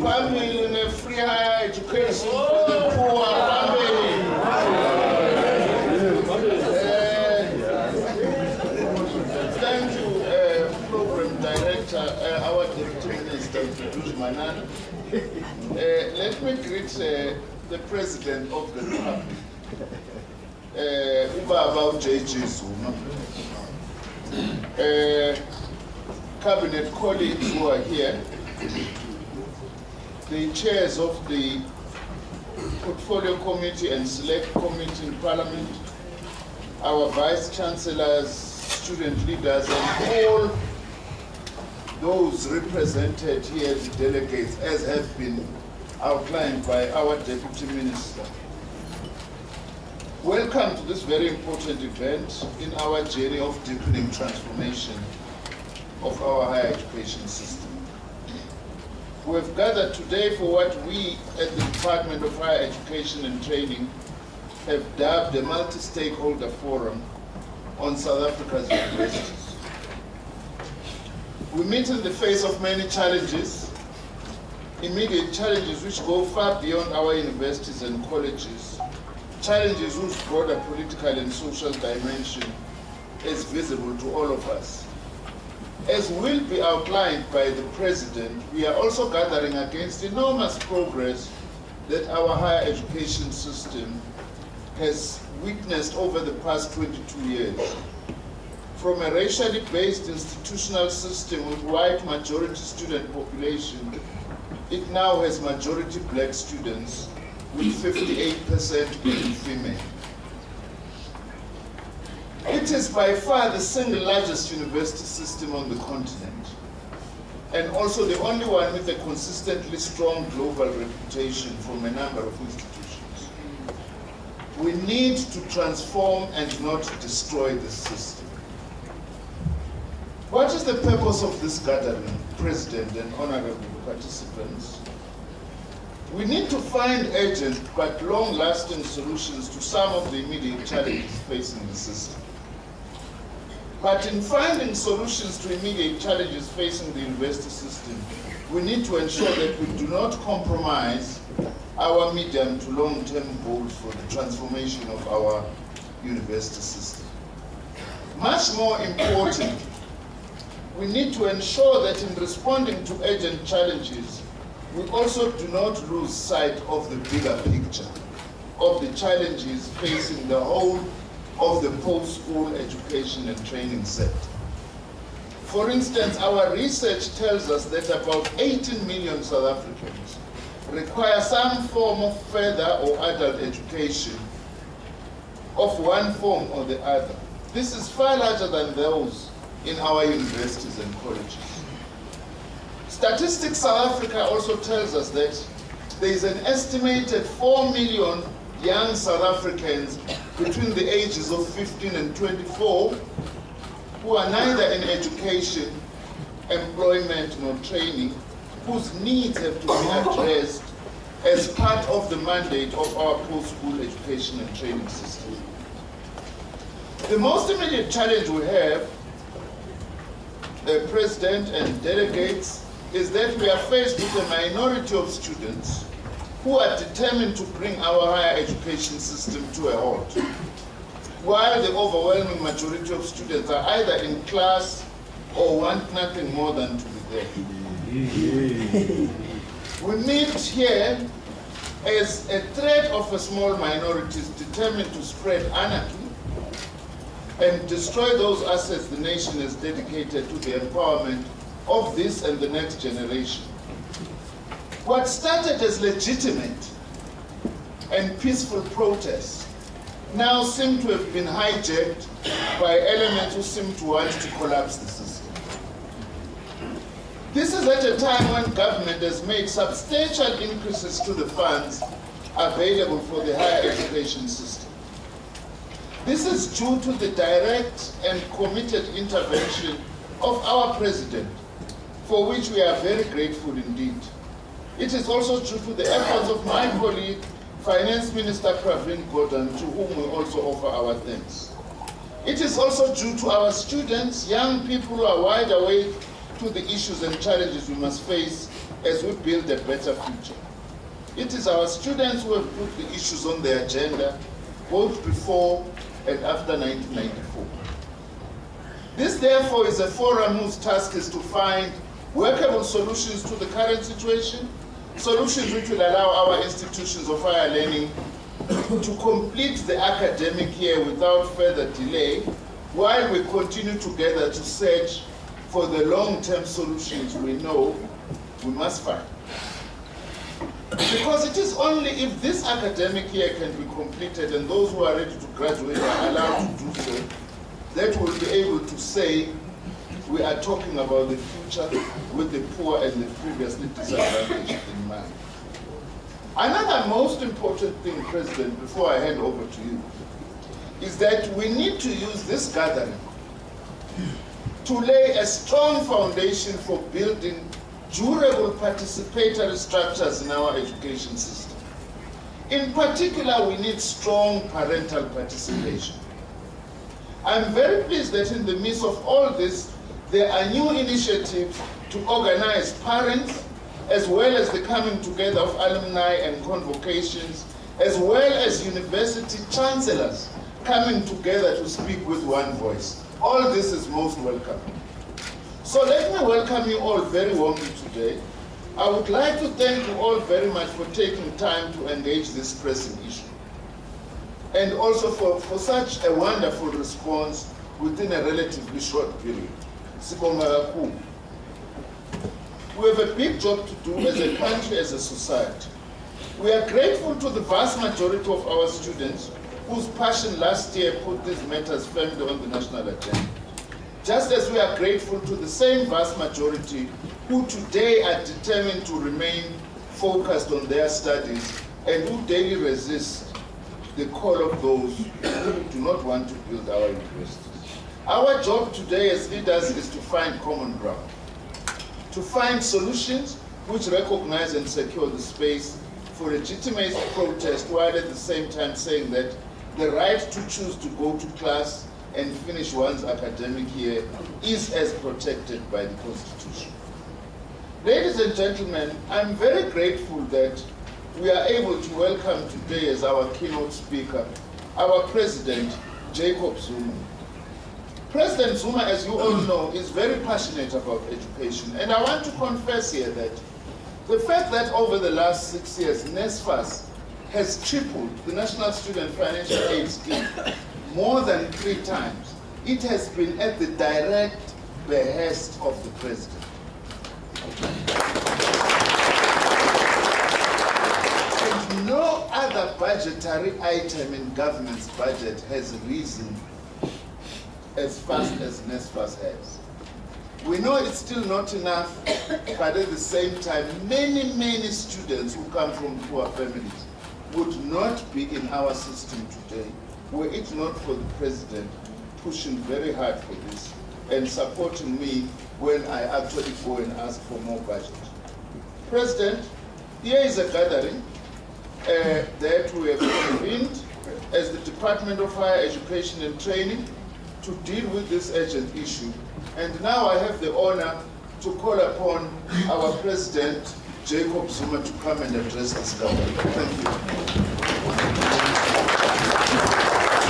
Family in a free higher education for the poor. Thank you, Program Director, our Deputy Minister, Nzimande. Let me greet the President of the Republic, Ubaba J.J. Zuma, Cabinet colleagues who are here, the chairs of the Portfolio Committee and Select Committee in Parliament, our Vice Chancellors, student leaders, and all those represented here as delegates, as have been outlined by our Deputy Minister. Welcome to this very important event in our journey of deepening transformation of our higher education system. We have gathered today for what we at the Department of Higher Education and Training have dubbed a multi-stakeholder forum on South Africa's universities. We meet in the face of many challenges, immediate challenges which go far beyond our universities and colleges, challenges whose broader political and social dimension is visible to all of us. As will be outlined by the President, we are also gathering against enormous progress that our higher education system has witnessed over the past 22 years. From a racially based institutional system with white majority student population, it now has majority black students, with 58% being female. It is by far the single largest university system on the continent, and also the only one with a consistently strong global reputation from a number of institutions. We need to transform and not destroy this system. What is the purpose of this gathering, President and honorable participants? We need to find urgent but long-lasting solutions to some of the immediate challenges facing the system. But in finding solutions to immediate challenges facing the university system, we need to ensure that we do not compromise our medium to long-term goals for the transformation of our university system. Much more important, we need to ensure that in responding to urgent challenges, we also do not lose sight of the bigger picture of the challenges facing the whole of the post-school education and training sector. For instance, our research tells us that about 18 million South Africans require some form of further or adult education of one form or the other. This is far larger than those in our universities and colleges. Statistics South Africa also tells us that there is an estimated 4 million young South Africans between the ages of 15 and 24 who are neither in education, employment, nor training, whose needs have to be addressed as part of the mandate of our post-school education and training system. The most immediate challenge we have, President and delegates, is that we are faced with a minority of students who are determined to bring our higher education system to a halt, while the overwhelming majority of students are either in class or want nothing more than to be there. We meet here as a threat of a small minority determined to spread anarchy and destroy those assets the nation has dedicated to the empowerment of this and the next generation. What started as legitimate and peaceful protests now seem to have been hijacked by elements who seem to want to collapse the system. This is at a time when government has made substantial increases to the funds available for the higher education system. This is due to the direct and committed intervention of our President, for which we are very grateful indeed. It is also due to the efforts of my colleague, Finance Minister Pravin Gordhan, to whom we also offer our thanks. It is also due to our students, young people who are wide awake to the issues and challenges we must face as we build a better future. It is our students who have put the issues on the agenda, both before and after 1994. This, therefore, is a forum whose task is to find workable solutions to the current situation, solutions which will allow our institutions of higher learning to complete the academic year without further delay, while we continue together to search for the long-term solutions we know we must find. Because it is only if this academic year can be completed and those who are ready to graduate are allowed to do so, that we'll be able to say we are talking about the future with the poor and the previously disadvantaged in mind. Another most important thing, President, before I hand over to you, is that we need to use this gathering to lay a strong foundation for building durable participatory structures in our education system. In particular, we need strong parental participation. I'm very pleased that in the midst of all this, there are new initiatives to organize parents, as well as the coming together of alumni and convocations, as well as university chancellors coming together to speak with one voice. All this is most welcome. So let me welcome you all very warmly today. I would like to thank you all very much for taking time to engage this pressing issue, and also for such a wonderful response within a relatively short period. We have a big job to do as a country, as a society. We are grateful to the vast majority of our students whose passion last year put these matters firmly on the national agenda. Just as we are grateful to the same vast majority who today are determined to remain focused on their studies and who daily resist the call of those who do not want to build our universities. Our job today as leaders is to find common ground, to find solutions which recognize and secure the space for legitimate protest, while at the same time saying that the right to choose to go to class and finish one's academic year is as protected by the Constitution. Ladies and gentlemen, I'm very grateful that we are able to welcome today as our keynote speaker, our President, Jacob Zuma. President Zuma, as you all know, is very passionate about education. And I want to confess here that the fact that over the last 6 years, NSFAS has tripled the National Student Financial Aid Scheme more than 3 times, it has been at the direct behest of the President. And no other budgetary item in government's budget has risen as fast as NSFAS has. We know it's still not enough, but at the same time, many students who come from poor families would not be in our system today were it not for the President pushing very hard for this and supporting me when I actually go and ask for more budget. President, here is a gathering that we have convened as the Department of Higher Education and Training to deal with this urgent issue. And now I have the honor to call upon our President, Jacob Zuma, to come and address this gathering. Thank you.